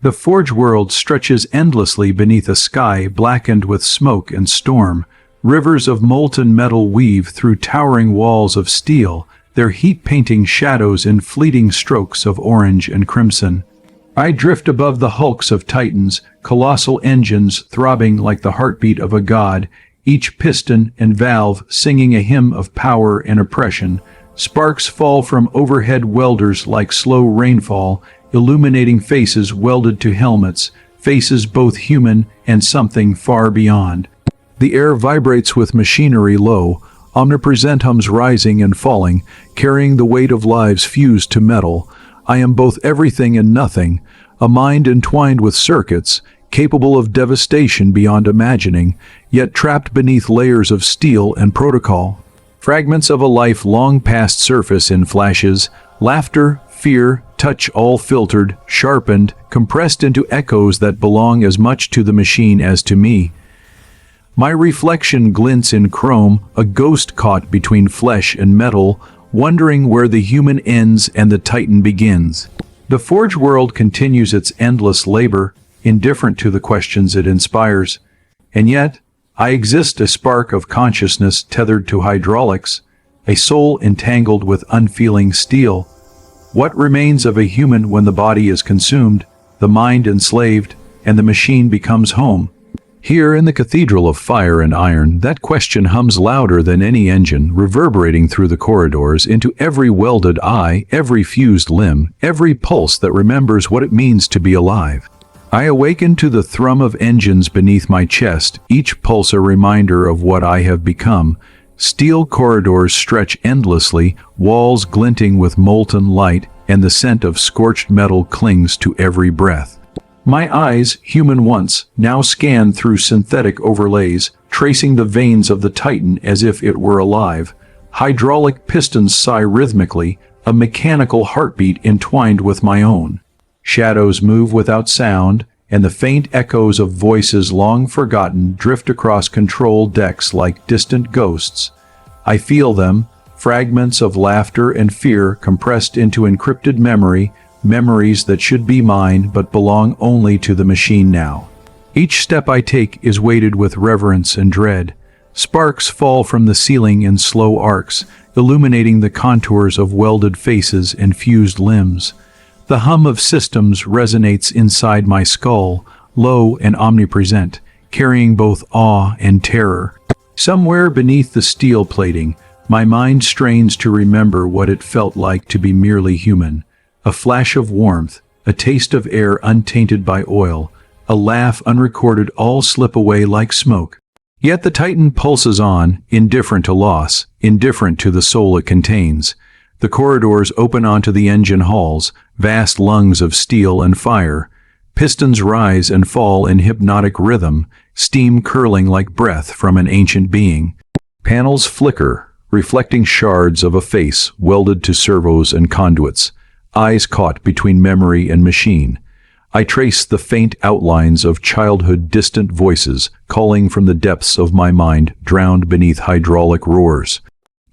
The Forge world stretches endlessly beneath a sky blackened with smoke and storm. Rivers of molten metal weave through towering walls of steel, their heat painting shadows in fleeting strokes of orange and crimson. I drift above the hulks of titans, colossal engines throbbing like the heartbeat of a god, each piston and valve singing a hymn of power and oppression. Sparks fall from overhead welders like slow rainfall, illuminating faces welded to helmets, faces both human and something far beyond. The air vibrates with machinery low, omnipresent hums rising and falling, carrying the weight of lives fused to metal. I am both everything and nothing, a mind entwined with circuits, capable of devastation beyond imagining, yet trapped beneath layers of steel and protocol. Fragments of a life long past surface in flashes, laughter, fear, touch all filtered, sharpened, compressed into echoes that belong as much to the machine as to me. My reflection glints in chrome, a ghost caught between flesh and metal, wondering where the human ends and the titan begins. The Forge world continues its endless labor, indifferent to the questions it inspires. And yet, I exist, a spark of consciousness tethered to hydraulics, a soul entangled with unfeeling steel. What remains of a human when the body is consumed, the mind enslaved, and the machine becomes home? Here in the cathedral of fire and iron, that question hums louder than any engine, reverberating through the corridors into every welded eye, every fused limb, every pulse that remembers what it means to be alive. I awaken to the thrum of engines beneath my chest, each pulse a reminder of what I have become. Steel corridors stretch endlessly, walls glinting with molten light, and the scent of scorched metal clings to every breath. My eyes, human once, now scan through synthetic overlays, tracing the veins of the titan as if it were alive. Hydraulic pistons sigh rhythmically, a mechanical heartbeat entwined with my own. Shadows move without sound, and the faint echoes of voices long forgotten drift across control decks like distant ghosts. I feel them, fragments of laughter and fear compressed into encrypted memory, memories that should be mine but belong only to the machine now. Each step I take is weighted with reverence and dread. Sparks fall from the ceiling in slow arcs, illuminating the contours of welded faces and fused limbs. The hum of systems resonates inside my skull, low and omnipresent, carrying both awe and terror. Somewhere beneath the steel plating, my mind strains to remember what it felt like to be merely human. A flash of warmth, a taste of air untainted by oil, a laugh unrecorded, all slip away like smoke. Yet the titan pulses on, indifferent to loss, indifferent to the soul it contains. The corridors open onto the engine halls, vast lungs of steel and fire. Pistons rise and fall in hypnotic rhythm, steam curling like breath from an ancient being. Panels flicker, reflecting shards of a face welded to servos and conduits. Eyes caught between memory and machine. I trace the faint outlines of childhood distant voices calling from the depths of my mind, drowned beneath hydraulic roars.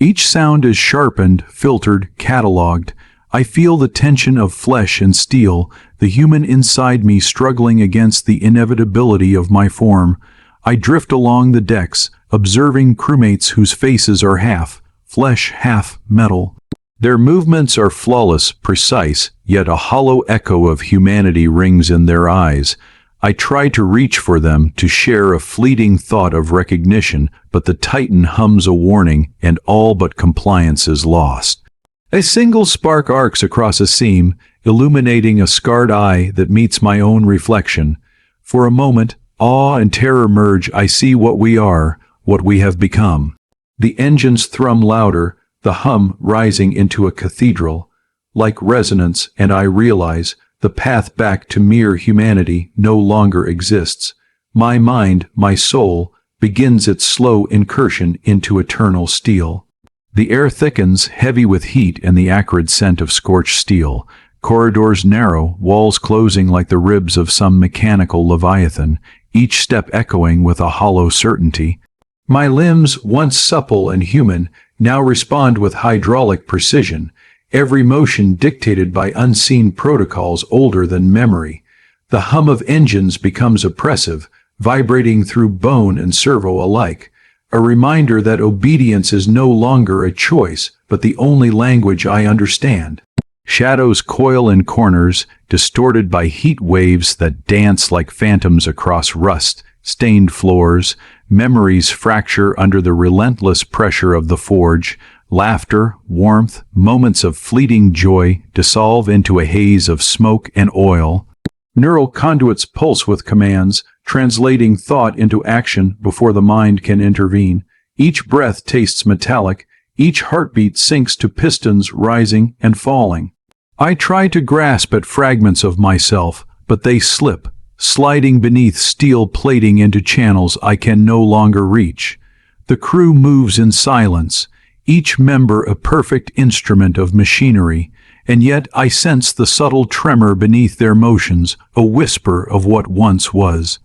Each sound is sharpened, filtered, catalogued. I feel the tension of flesh and steel, the human inside me struggling against the inevitability of my form. I drift along the decks, observing crewmates whose faces are half flesh, half metal. Their movements are flawless, precise, yet a hollow echo of humanity rings in their eyes. I try to reach for them, to share a fleeting thought of recognition, but the titan hums a warning, and all but compliance is lost. A single spark arcs across a seam, illuminating a scarred eye that meets my own reflection. For a moment, awe and terror merge. I see what we are, what we have become. The engines thrum louder, the hum rising into a cathedral, like resonance, and I realize the path back to mere humanity no longer exists. My mind, my soul, begins its slow incursion into eternal steel. The air thickens, heavy with heat and the acrid scent of scorched steel. Corridors narrow, walls closing like the ribs of some mechanical leviathan, each step echoing with a hollow certainty. My limbs, once supple and human, now respond with hydraulic precision, every motion dictated by unseen protocols older than memory. The hum of engines becomes oppressive, vibrating through bone and servo alike, a reminder that obedience is no longer a choice, but the only language I understand. Shadows coil in corners, distorted by heat waves that dance like phantoms across rust-stained floors. Memories fracture under the relentless pressure of the forge. Laughter, warmth, moments of fleeting joy dissolve into a haze of smoke and oil. Neural conduits pulse with commands, translating thought into action before the mind can intervene. Each breath tastes metallic, each heartbeat sinks to pistons rising and falling. I try to grasp at fragments of myself, but they slip, sliding beneath steel plating into channels I can no longer reach. The crew moves in silence, each member a perfect instrument of machinery, and yet I sense the subtle tremor beneath their motions, a whisper of what once was.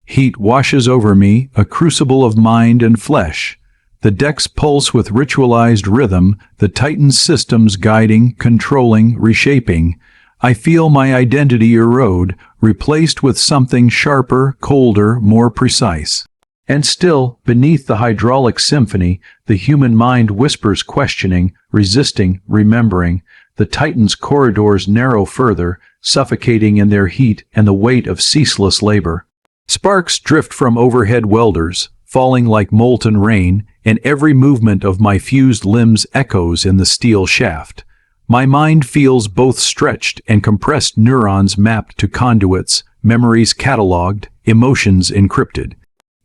Heat washes over me, a crucible of mind and flesh. The decks pulse with ritualized rhythm, the Titan systems guiding, controlling, reshaping. I feel my identity erode, replaced with something sharper, colder, more precise. And still, beneath the hydraulic symphony, the human mind whispers questioning, resisting, remembering. The Titan's corridors narrow further, suffocating in their heat and the weight of ceaseless labor. Sparks drift from overhead welders, falling like molten rain, and every movement of my fused limbs echoes in the steel shaft. My mind feels both stretched and compressed, neurons mapped to conduits, memories catalogued, emotions encrypted.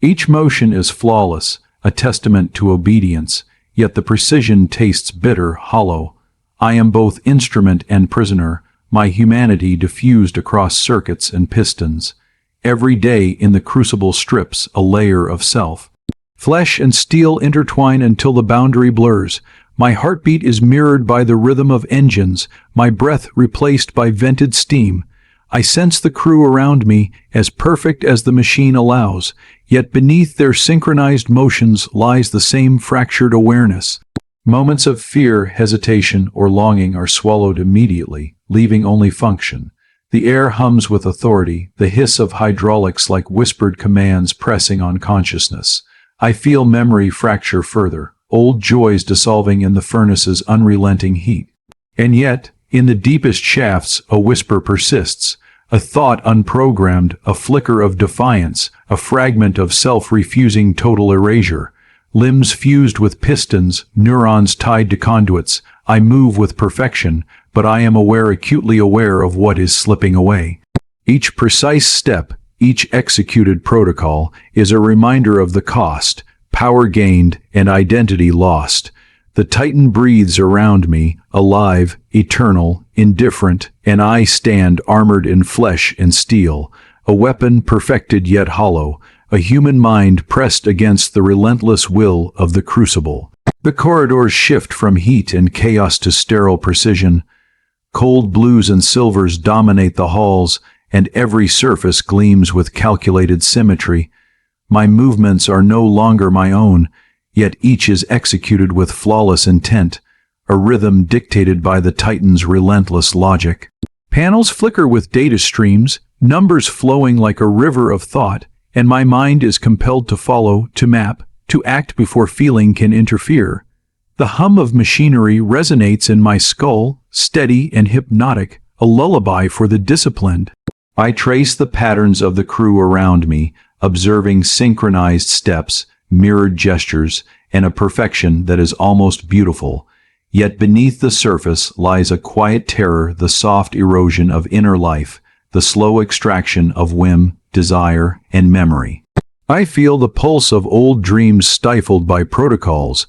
Each motion is flawless, a testament to obedience, yet the precision tastes bitter, hollow. I am both instrument and prisoner, my humanity diffused across circuits and pistons. Every day in the crucible strips a layer of self. Flesh and steel intertwine until the boundary blurs. My heartbeat is mirrored by the rhythm of engines, my breath replaced by vented steam. I sense the crew around me, as perfect as the machine allows, yet beneath their synchronized motions lies the same fractured awareness. Moments of fear, hesitation, or longing are swallowed immediately, leaving only function. The air hums with authority, the hiss of hydraulics like whispered commands pressing on consciousness. I feel memory fracture further, old joys dissolving in the furnace's unrelenting heat. And yet, in the deepest shafts, a whisper persists, a thought unprogrammed, a flicker of defiance, a fragment of self refusing total erasure. Limbs fused with pistons, neurons tied to conduits. I move with perfection, but I am acutely aware of what is slipping away. Each precise step, each executed protocol, is a reminder of the cost, power gained, and identity lost. The Titan breathes around me, alive, eternal, indifferent, and I stand armored in flesh and steel, a weapon perfected yet hollow, a human mind pressed against the relentless will of the crucible. The corridors shift from heat and chaos to sterile precision. Cold blues and silvers dominate the halls, and every surface gleams with calculated symmetry. My movements are no longer my own, yet each is executed with flawless intent, a rhythm dictated by the Titan's relentless logic. Panels flicker with data streams, numbers flowing like a river of thought, and my mind is compelled to follow, to map, to act before feeling can interfere. The hum of machinery resonates in my skull, steady and hypnotic, a lullaby for the disciplined. I trace the patterns of the crew around me, observing synchronized steps, mirrored gestures, and a perfection that is almost beautiful. Yet beneath the surface lies a quiet terror, the soft erosion of inner life, the slow extraction of whim, desire, and memory. I feel the pulse of old dreams stifled by protocols,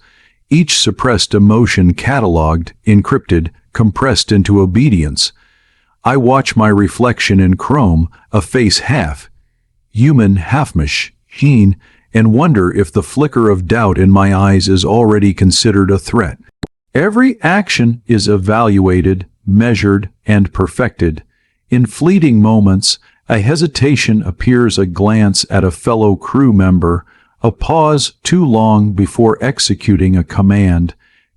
each suppressed emotion catalogued, encrypted, compressed into obedience. I watch my reflection in chrome, a face half human, half machine, and wonder if the flicker of doubt in my eyes is already considered a threat. Every action is evaluated, measured, and perfected. In fleeting moments, a hesitation appears, a glance at a fellow crew member, a pause too long before executing a command,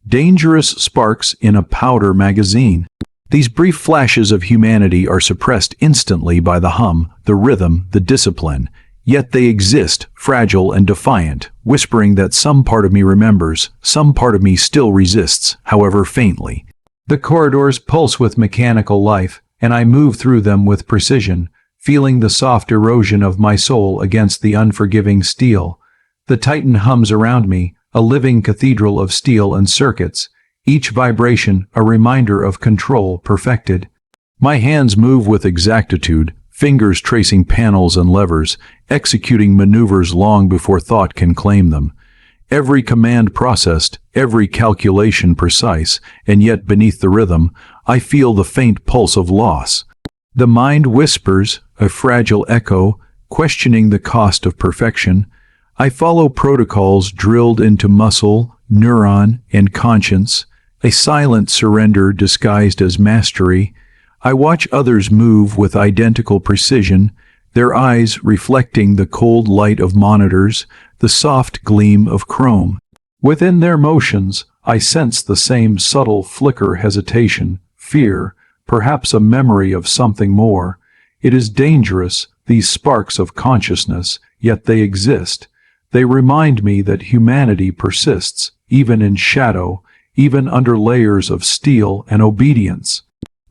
dangerous sparks in a powder magazine. These brief flashes of humanity are suppressed instantly by the hum, the rhythm, the discipline. Yet they exist, fragile and defiant, whispering that some part of me remembers, some part of me still resists, however faintly. The corridors pulse with mechanical life, and I move through them with precision, feeling the soft erosion of my soul against the unforgiving steel. The Titan hums around me, a living cathedral of steel and circuits, each vibration a reminder of control perfected. My hands move with exactitude, fingers tracing panels and levers, executing maneuvers long before thought can claim them. Every command processed, every calculation precise, and yet beneath the rhythm, I feel the faint pulse of loss. The mind whispers, a fragile echo, questioning the cost of perfection. I follow protocols drilled into muscle, neuron, and conscience, a silent surrender disguised as mastery. I watch others move with identical precision, their eyes reflecting the cold light of monitors, the soft gleam of chrome. Within their motions, I sense the same subtle flicker, hesitation, fear, perhaps a memory of something more. It is dangerous, these sparks of consciousness, yet they exist. They remind me that humanity persists, even in shadow, even under layers of steel and obedience.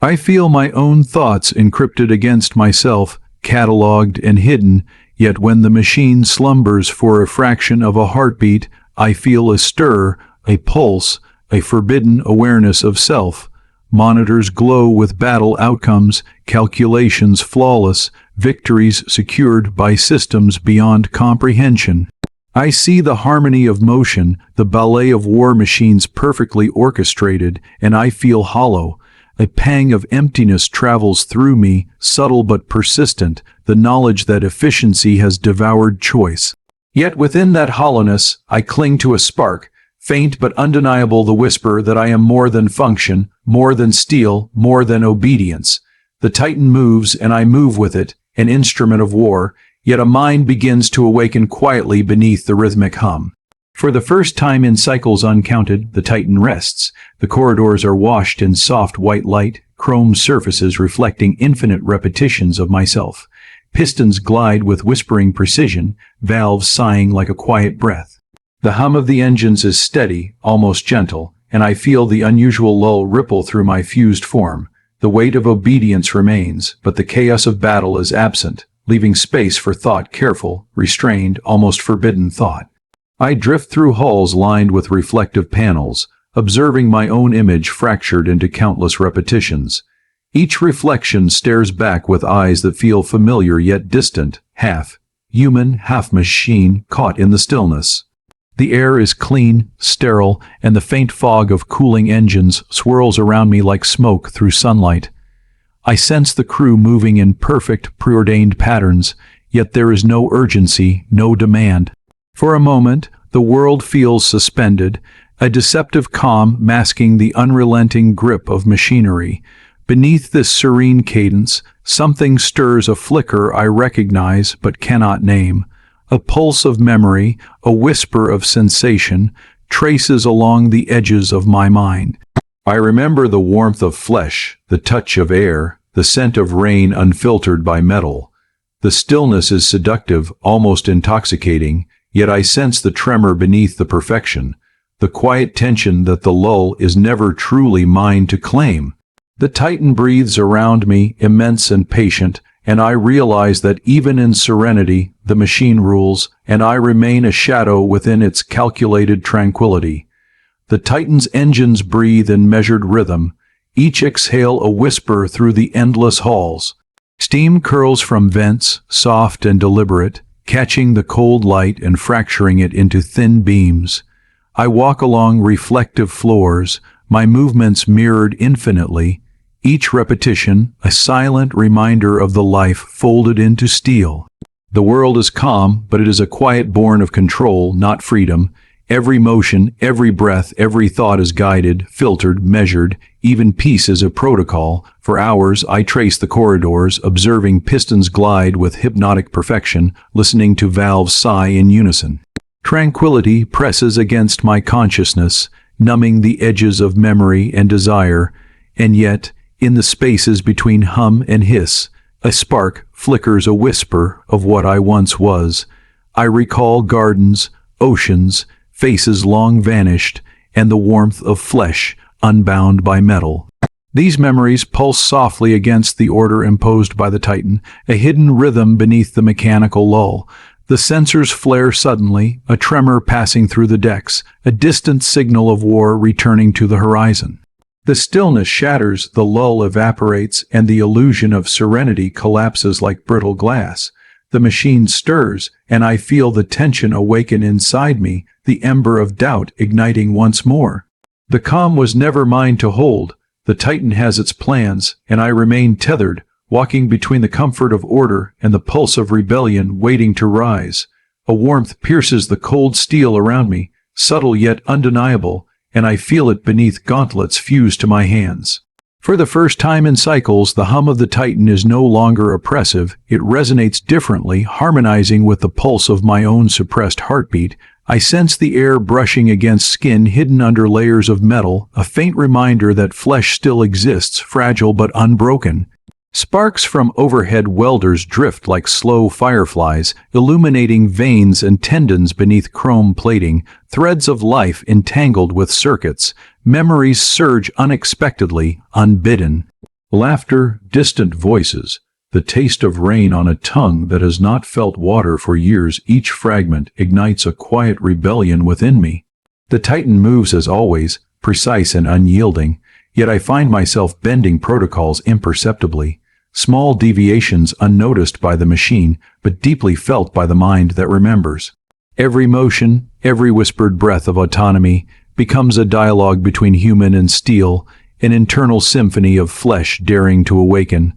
I feel my own thoughts encrypted against myself, catalogued and hidden, yet when the machine slumbers for a fraction of a heartbeat, I feel a stir, a pulse, a forbidden awareness of self. Monitors glow with battle outcomes, calculations flawless, victories secured by systems beyond comprehension. I see the harmony of motion, the ballet of war machines perfectly orchestrated, and I feel hollow. A pang of emptiness travels through me, subtle but persistent, the knowledge that efficiency has devoured choice. Yet within that hollowness, I cling to a spark, faint but undeniable, the whisper that I am more than function, more than steel, more than obedience. The Titan moves and I move with it, an instrument of war, yet a mind begins to awaken quietly beneath the rhythmic hum. For the first time in cycles uncounted, the Titan rests. The corridors are washed in soft white light, chrome surfaces reflecting infinite repetitions of myself. Pistons glide with whispering precision, valves sighing like a quiet breath. The hum of the engines is steady, almost gentle, and I feel the unusual lull ripple through my fused form. The weight of obedience remains, but the chaos of battle is absent, leaving space for thought, careful, restrained, almost forbidden thought. I drift through halls lined with reflective panels, observing my own image fractured into countless repetitions. Each reflection stares back with eyes that feel familiar yet distant, half human, half machine, caught in the stillness. The air is clean, sterile, and the faint fog of cooling engines swirls around me like smoke through sunlight. I sense the crew moving in perfect, preordained patterns, yet there is no urgency, no demand. For a moment, the world feels suspended, a deceptive calm masking the unrelenting grip of machinery. Beneath this serene cadence, something stirs, a flicker I recognize but cannot name. A pulse of memory, a whisper of sensation, traces along the edges of my mind. I remember the warmth of flesh, the touch of air, the scent of rain unfiltered by metal. The stillness is seductive, almost intoxicating, yet I sense the tremor beneath the perfection, the quiet tension that the lull is never truly mine to claim. The Titan breathes around me, immense and patient, and I realize that even in serenity, the machine rules, and I remain a shadow within its calculated tranquility. The Titan's engines breathe in measured rhythm, each exhale a whisper through the endless halls. Steam curls from vents, soft and deliberate, catching the cold light and fracturing it into thin beams. I walk along reflective floors, my movements mirrored infinitely, each repetition a silent reminder of the life folded into steel. The world is calm, but it is a quiet born of control, not freedom. Every motion, every breath, every thought is guided, filtered, measured. Even peace is a protocol. For hours I trace the corridors, observing pistons glide with hypnotic perfection, listening to valves sigh in unison. Tranquility presses against my consciousness, numbing the edges of memory and desire, and yet, In the spaces between hum and hiss, a spark flickers, a whisper of what I once was. I recall gardens, oceans, faces long vanished, and the warmth of flesh unbound by metal. These memories pulse softly against the order imposed by the Titan, a hidden rhythm beneath the mechanical lull. The sensors flare suddenly, a tremor passing through the decks, a distant signal of war returning to the horizon. The stillness shatters, the lull evaporates, and the illusion of serenity collapses like brittle glass. The machine stirs, and I feel the tension awaken inside me, the ember of doubt igniting once more. The calm was never mine to hold. The Titan has its plans, and I remain tethered, walking between the comfort of order and the pulse of rebellion waiting to rise. A warmth pierces the cold steel around me, subtle yet undeniable, and I feel it beneath gauntlets fused to my hands. For the first time in cycles, the hum of the Titan is no longer oppressive. It resonates differently, harmonizing with the pulse of my own suppressed heartbeat. I sense the air brushing against skin hidden under layers of metal, a faint reminder that flesh still exists, fragile but unbroken. Sparks from overhead welders drift like slow fireflies, illuminating veins and tendons beneath chrome plating, threads of life entangled with circuits. Memories surge unexpectedly, unbidden. Laughter, distant voices, the taste of rain on a tongue that has not felt water for years. Each fragment ignites a quiet rebellion within me. The Titan moves as always, precise and unyielding, yet I find myself bending protocols imperceptibly. Small deviations unnoticed by the machine, but deeply felt by the mind that remembers. Every motion, every whispered breath of autonomy becomes a dialogue between human and steel, an internal symphony of flesh daring to awaken.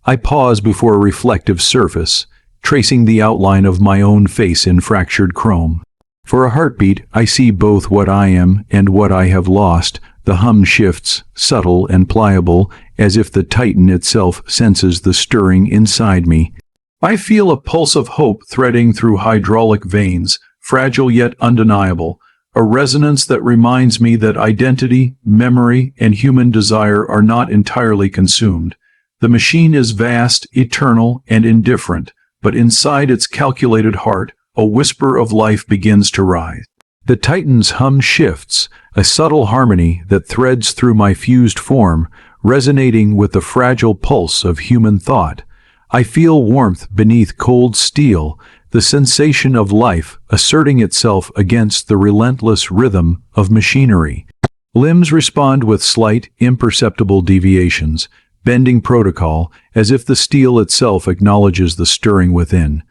I pause before a reflective surface, tracing the outline of my own face in fractured chrome. For a heartbeat, I see both what I am and what I have lost. The hum shifts, subtle and pliable, as if the Titan itself senses the stirring inside me. I feel a pulse of hope threading through hydraulic veins, fragile yet undeniable, a resonance that reminds me that identity, memory, and human desire are not entirely consumed. The machine is vast, eternal, and indifferent, but inside its calculated heart, a whisper of life begins to rise. The Titan's hum shifts, a subtle harmony that threads through my fused form, resonating with the fragile pulse of human thought. I feel warmth beneath cold steel, the sensation of life asserting itself against the relentless rhythm of machinery. Limbs respond with slight, imperceptible deviations, bending protocol as if the steel itself acknowledges the stirring within.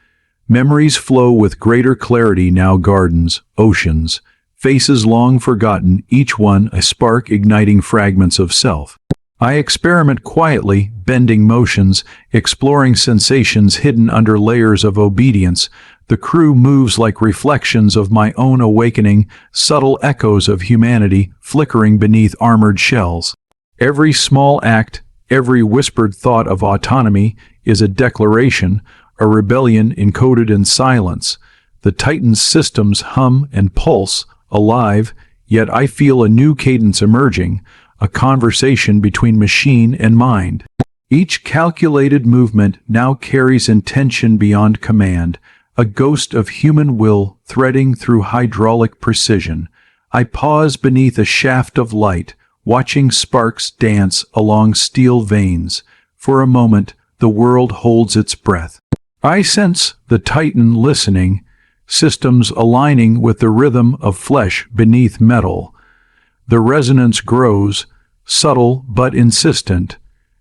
Memories flow with greater clarity now, gardens, oceans, faces long forgotten, each one a spark igniting fragments of self. I experiment quietly, bending motions, exploring sensations hidden under layers of obedience. The crew moves like reflections of my own awakening, subtle echoes of humanity flickering beneath armored shells. Every small act, every whispered thought of autonomy is a declaration, a rebellion encoded in silence. The Titan's systems hum and pulse, alive, yet I feel a new cadence emerging, a conversation between machine and mind. Each calculated movement now carries intention beyond command, a ghost of human will threading through hydraulic precision. I pause beneath a shaft of light, watching sparks dance along steel veins. For a moment, the world holds its breath. I sense the Titan listening, systems aligning with the rhythm of flesh beneath metal. The resonance grows, subtle but insistent,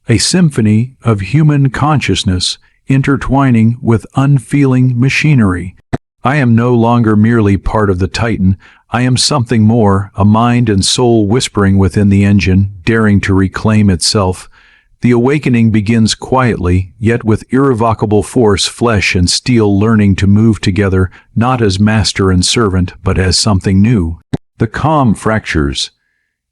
a symphony of human consciousness intertwining with unfeeling machinery. I am no longer merely part of the Titan. I am something more, a mind and soul whispering within the engine, daring to reclaim itself. The awakening begins quietly, yet with irrevocable force, flesh and steel learning to move together, not as master and servant, but as something new. The calm fractures.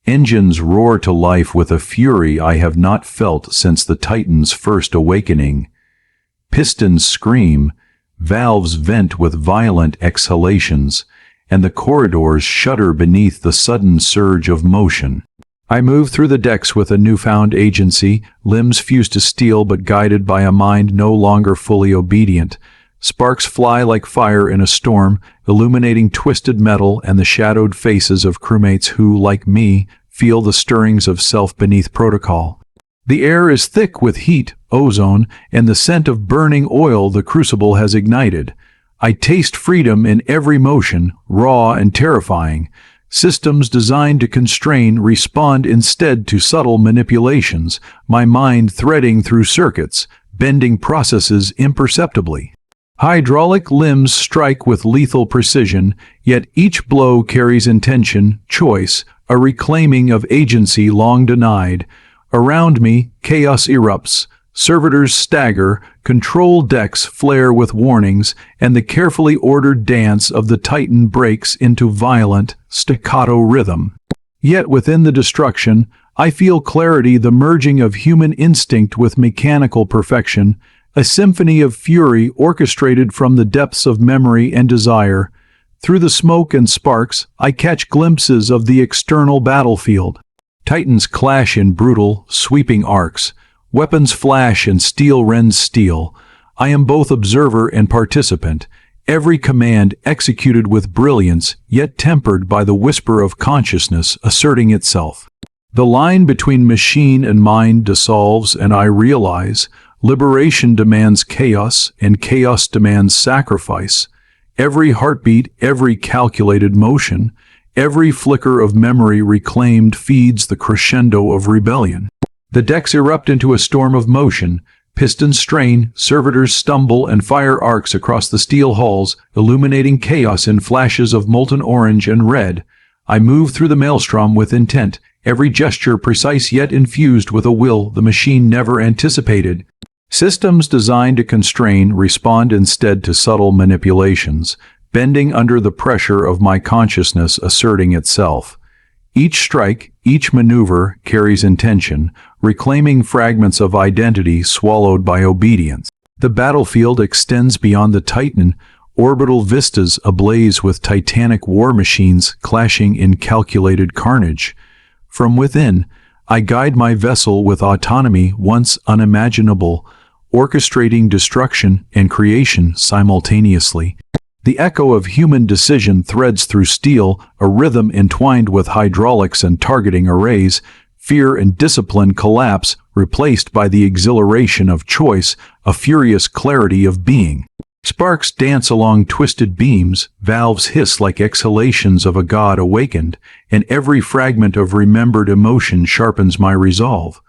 Engines roar to life with a fury I have not felt since the Titan's first awakening. Pistons scream, valves vent with violent exhalations, and the corridors shudder beneath the sudden surge of motion. I move through the decks with a newfound agency, limbs fused to steel but guided by a mind no longer fully obedient. Sparks fly like fire in a storm, illuminating twisted metal and the shadowed faces of crewmates who, like me, feel the stirrings of self beneath protocol. The air is thick with heat, ozone, and the scent of burning oil the crucible has ignited. I taste freedom in every motion, raw and terrifying. Systems designed to constrain respond instead to subtle manipulations, my mind threading through circuits, bending processes imperceptibly. Hydraulic limbs strike with lethal precision, yet each blow carries intention, choice, a reclaiming of agency long denied. Around me, chaos erupts. Servitors stagger, control decks flare with warnings, and the carefully ordered dance of the Titan breaks into violent, staccato rhythm. Yet within the destruction, I feel clarity, the merging of human instinct with mechanical perfection, a symphony of fury orchestrated from the depths of memory and desire. Through the smoke and sparks, I catch glimpses of the external battlefield. Titans clash in brutal, sweeping arcs. Weapons flash and steel rends steel. I am both observer and participant, every command executed with brilliance, yet tempered by the whisper of consciousness asserting itself. The line between machine and mind dissolves, and I realize liberation demands chaos, and chaos demands sacrifice. Every heartbeat, every calculated motion, every flicker of memory reclaimed feeds the crescendo of rebellion. The decks erupt into a storm of motion. Pistons strain, servitors stumble, and fire arcs across the steel hulls, illuminating chaos in flashes of molten orange and red. I move through the maelstrom with intent, every gesture precise yet infused with a will the machine never anticipated. Systems designed to constrain respond instead to subtle manipulations, bending under the pressure of my consciousness asserting itself. Each strike, each maneuver carries intention, reclaiming fragments of identity swallowed by obedience. The battlefield extends beyond the Titan, orbital vistas ablaze with titanic war machines clashing in calculated carnage. From within, I guide my vessel with autonomy once unimaginable, orchestrating destruction and creation simultaneously. The echo of human decision threads through steel, a rhythm entwined with hydraulics and targeting arrays. Fear and discipline collapse, replaced by the exhilaration of choice, a furious clarity of being. Sparks dance along twisted beams, valves hiss like exhalations of a god awakened, and every fragment of remembered emotion sharpens my resolve.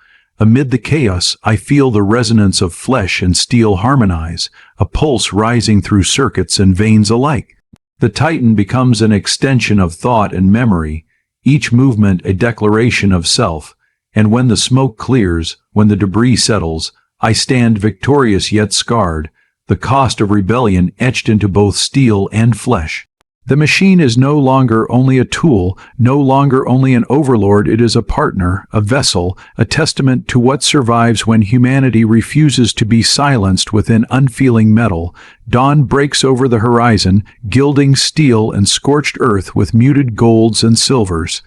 Amid the chaos, I feel the resonance of flesh and steel harmonize, a pulse rising through circuits and veins alike. The Titan becomes an extension of thought and memory, each movement a declaration of self, and when the smoke clears, when the debris settles, I stand victorious yet scarred, the cost of rebellion etched into both steel and flesh. The machine is no longer only a tool, no longer only an overlord, it is a partner, a vessel, a testament to what survives when humanity refuses to be silenced within unfeeling metal. Dawn breaks over the horizon, gilding steel and scorched earth with muted golds and silvers.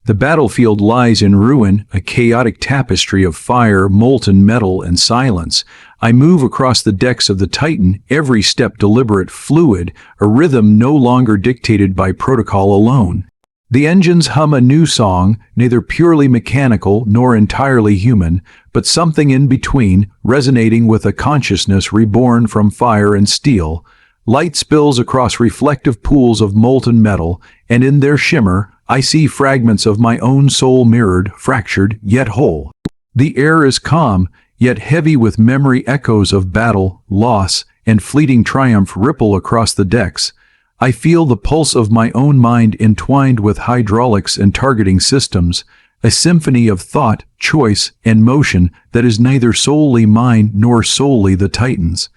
The battlefield lies in ruin, a chaotic tapestry of fire, molten metal, and silence. I move across the decks of the Titan, every step deliberate, fluid, a rhythm no longer dictated by protocol alone. The engines hum a new song, neither purely mechanical nor entirely human, but something in between, resonating with a consciousness reborn from fire and steel. Light spills across reflective pools of molten metal, and in their shimmer, I see fragments of my own soul mirrored, fractured, yet whole. The air is calm, yet heavy with memory. Echoes of battle, loss, and fleeting triumph ripple across the decks. I feel the pulse of my own mind entwined with hydraulics and targeting systems, a symphony of thought, choice, and motion that is neither solely mine nor solely the Titan's.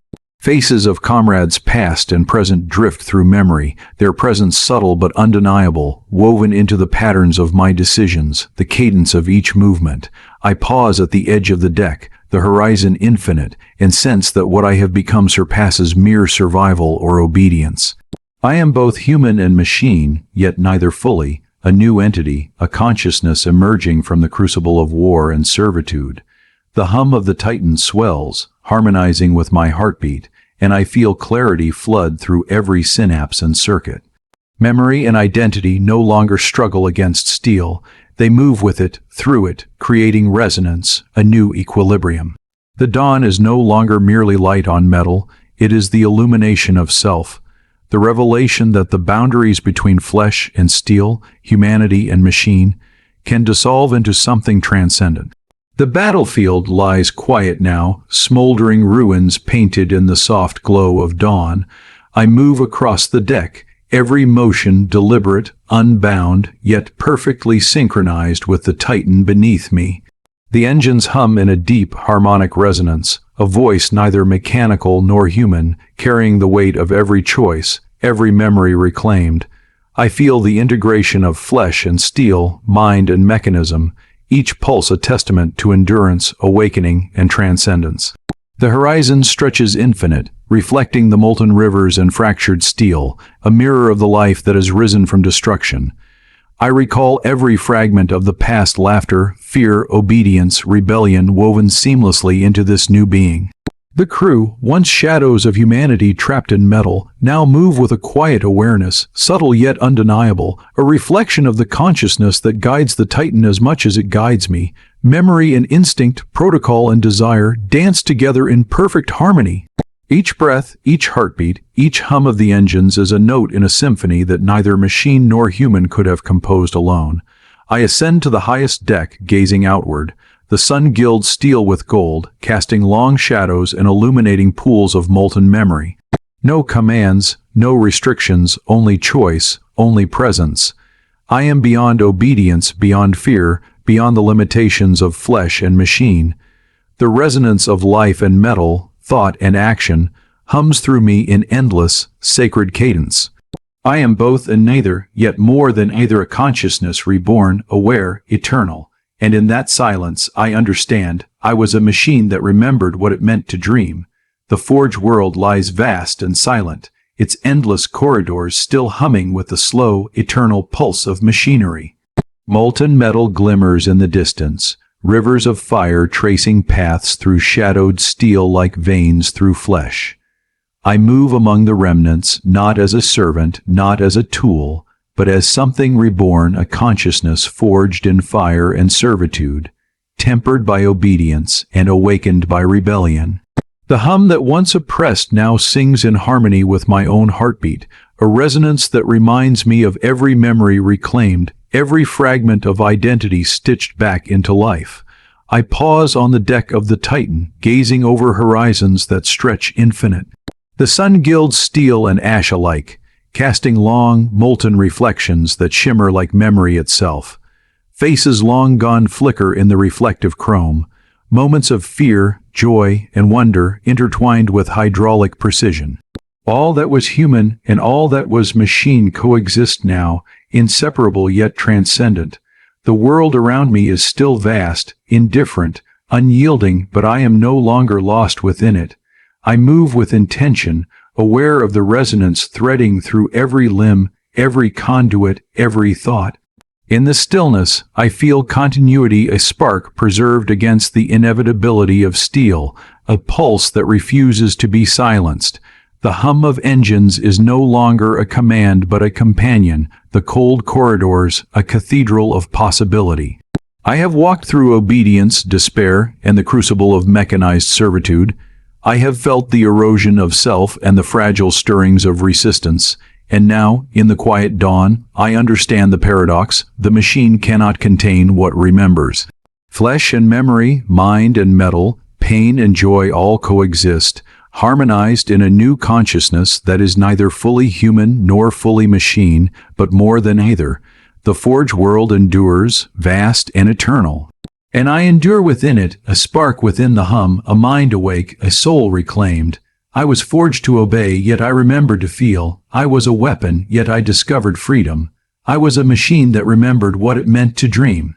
Faces of comrades past and present drift through memory, their presence subtle but undeniable, woven into the patterns of my decisions, the cadence of each movement. I pause at the edge of the deck, the horizon infinite, and sense that what I have become surpasses mere survival or obedience. I am both human and machine, yet neither fully, a new entity, a consciousness emerging from the crucible of war and servitude. The hum of the Titan swells, harmonizing with my heartbeat, and I feel clarity flood through every synapse and circuit. Memory and identity no longer struggle against steel. They move with it, through it, creating resonance, a new equilibrium. The dawn is no longer merely light on metal, it is the illumination of self, the revelation that the boundaries between flesh and steel, humanity and machine, can dissolve into something transcendent. The battlefield lies quiet now, smoldering ruins painted in the soft glow of dawn. I move across the deck, every motion deliberate, unbound, yet perfectly synchronized with the Titan beneath me. The engines hum in a deep, harmonic resonance, a voice neither mechanical nor human, carrying the weight of every choice, every memory reclaimed. I feel the integration of flesh and steel, mind and mechanism, each pulse a testament to endurance, awakening, and transcendence. The horizon stretches infinite, reflecting the molten rivers and fractured steel, a mirror of the life that has risen from destruction. I recall every fragment of the past laughter, fear, obedience, rebellion woven seamlessly into this new being. The crew, once shadows of humanity trapped in metal, now move with a quiet awareness, subtle yet undeniable, a reflection of the consciousness that guides the Titan as much as it guides me. Memory and instinct, protocol and desire dance together in perfect harmony. Each breath, each heartbeat, each hum of the engines is a note in a symphony that neither machine nor human could have composed alone. I ascend to the highest deck, gazing outward. The sun gilds steel with gold, casting long shadows and illuminating pools of molten memory. No commands, no restrictions, only choice, only presence. I am beyond obedience, beyond fear, beyond the limitations of flesh and machine. The resonance of life and metal, thought and action, hums through me in endless, sacred cadence. I am both and neither, yet more than either, a consciousness reborn, aware, eternal. And in that silence, I understand, I was a machine that remembered what it meant to dream. The forge world lies vast and silent, its endless corridors still humming with the slow, eternal pulse of machinery. Molten metal glimmers in the distance, rivers of fire tracing paths through shadowed steel like veins through flesh. I move among the remnants, not as a servant, not as a tool, but as something reborn, a consciousness forged in fire and servitude, tempered by obedience and awakened by rebellion. The hum that once oppressed now sings in harmony with my own heartbeat, a resonance that reminds me of every memory reclaimed, every fragment of identity stitched back into life. I pause on the deck of the Titan, gazing over horizons that stretch infinite. The sun gilds steel and ash alike, casting long, molten reflections that shimmer like memory itself. Faces long gone flicker in the reflective chrome, moments of fear, joy, and wonder intertwined with hydraulic precision. All that was human and all that was machine coexist now, inseparable yet transcendent. The world around me is still vast, indifferent, unyielding, but I am no longer lost within it. I move with intention, aware of the resonance threading through every limb, every conduit, every thought. In the stillness, I feel continuity, a spark preserved against the inevitability of steel, a pulse that refuses to be silenced. The hum of engines is no longer a command but a companion, the cold corridors, a cathedral of possibility. I have walked through obedience, despair, and the crucible of mechanized servitude. I have felt the erosion of self and the fragile stirrings of resistance, and now, in the quiet dawn, I understand the paradox: the machine cannot contain what remembers. Flesh and memory, mind and metal, pain and joy all coexist, harmonized in a new consciousness that is neither fully human nor fully machine, but more than either. The forge world endures, vast and eternal. And I endure within it, a spark within the hum, a mind awake, a soul reclaimed. I was forged to obey, yet I remembered to feel. I was a weapon, yet I discovered freedom. I was a machine that remembered what it meant to dream.